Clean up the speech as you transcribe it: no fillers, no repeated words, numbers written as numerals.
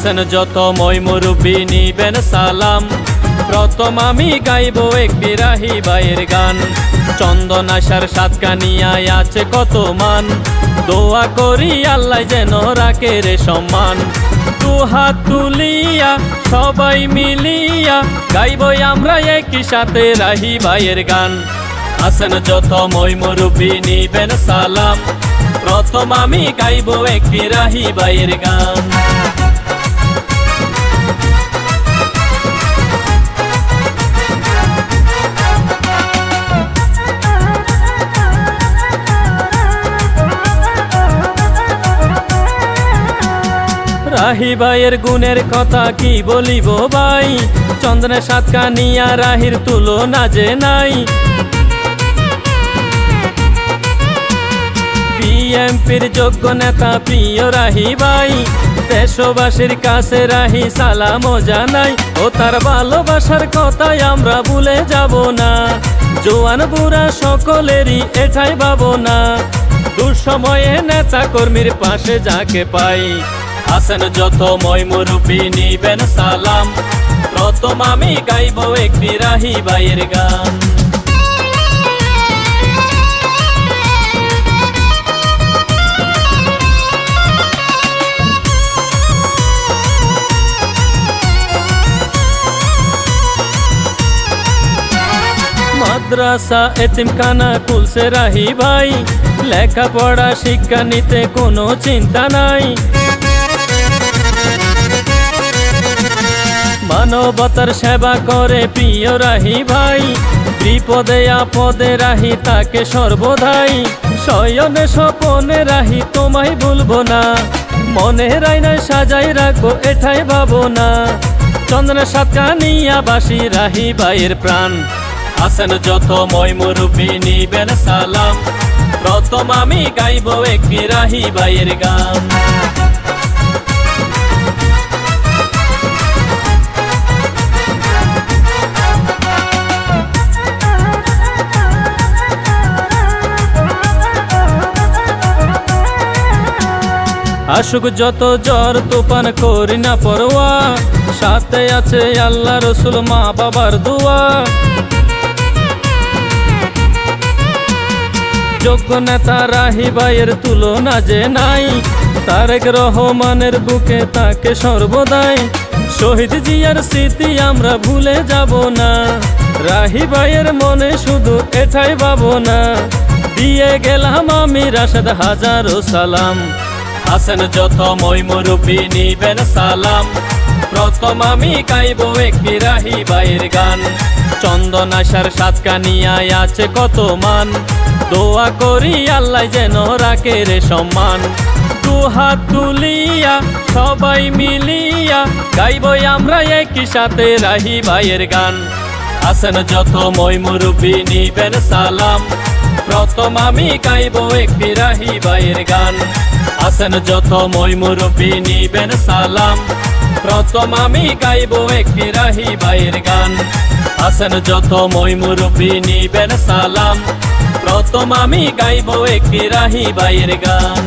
আছেন যত মই মুরব্বি নিবেন সালাম। প্রথম আমি গাইব এক বিরাহী বাইয়ের গান। চন্দন আশার সাতকানিয়ায় আছে কত মান, দোয়া করি আল্লাহ যেন রাখে রে সম্মান। দু হাত তুলিয়া সবাই মিলিয়া গাইব আমরা একই সাথে রাহি ভাইয়ের গান। আছেন যত মই মুরব্বি নিবেন সালাম। প্রথম আমি গাইব এক বিরাহী ভাইয়ের গান। রাহি ভাইয়ের গুণের কথা কি বলিব ভাই, চন্দ্রের সাতকানিয়া রাহির তুলনা যে নাই। বিএমপির যোগ্য নেতা প্রিয় রাহি ভাই, দেশবাসীর কাছে রাহি সালাম জানাই। ও তার ভালোবাসার কথাই আমরা ভুলে যাব না, জোয়ান বুড়া সকলেরই এটাই ভাবনা। দুঃসময়ে নেতা কর্মীর পাশে যাকে পাই। আছেন যত মই মুরব্বি নিবেন সালাম। প্রথম আমি গাইব এক বিরাহী ভাইয়ের গান। মাদ্রাসা এতিমখানা খুলছে রাহি ভাই, লেখাপড়া শিক্ষা নিতে কোনো চিন্তা নাই। মানবতার সেবা করে প্রিয় রাহি ভাই, বিপদে আপদে রাহি তাকে সর্বদাই। শয়নে স্বপনে রাহি তোমায় ভুলবো না, মনে রাইনায় সাজাই রাখবো এটাই ভাবনা। চন্দ্রের সাতকানিয়া বাসী রাহি ভাইয়ের প্রাণ। আছেন যত মই মুরব্বি নিবেন সালাম। প্রথম আমি গাইব এক বিরাহী ভাইয়ের গান। আশুক যত জ্বর তুফান করি না পরোয়া, সাথে আছে আল্লাহ রসুল মা বাবার দোয়া। যোগ্য নেতা রাহি ভাইয়ের তুলনা যে নাই, তারেক রহমানের বুকে তাকে সর্বদাই। শহীদ জিয়ার স্মৃতি আমরা ভুলে যাব না, রাহি ভাইয়ের মনে শুধু এটাই ভাবনা। দিয়ে গেলাম আমি রাশেদ হাজারো সালাম। আছেন যত মই মুরব্বি নিবেন সালাম। প্রথম আমি গাইব এক বিরাহী ভাইয়ের গান। চন্দন আশার সাতকানিয়ায় আছে কত মান, দোয়া করি আল্লাহ যেন রাখে রে সম্মান। দু হাত তুলিয়া সবাই মিলিয়া গাইব আমরা একই সাথে রাহি ভাইয়ের গান। আছেন যত মই মুরব্বি নিবেন সালাম। প্রথম আমি গাইব এক বিরাহী ভাইয়ের গান। আছেন যত মই মুরব্বি নিবেন সালাম। প্রথম আমি গাইব এক বিরাহী ভাইয়ের গান। আছেন যত মই মুরব্বি নিবেন সালাম। প্রথম আমি গাইব এক বিরাহী ভাইয়ের গান।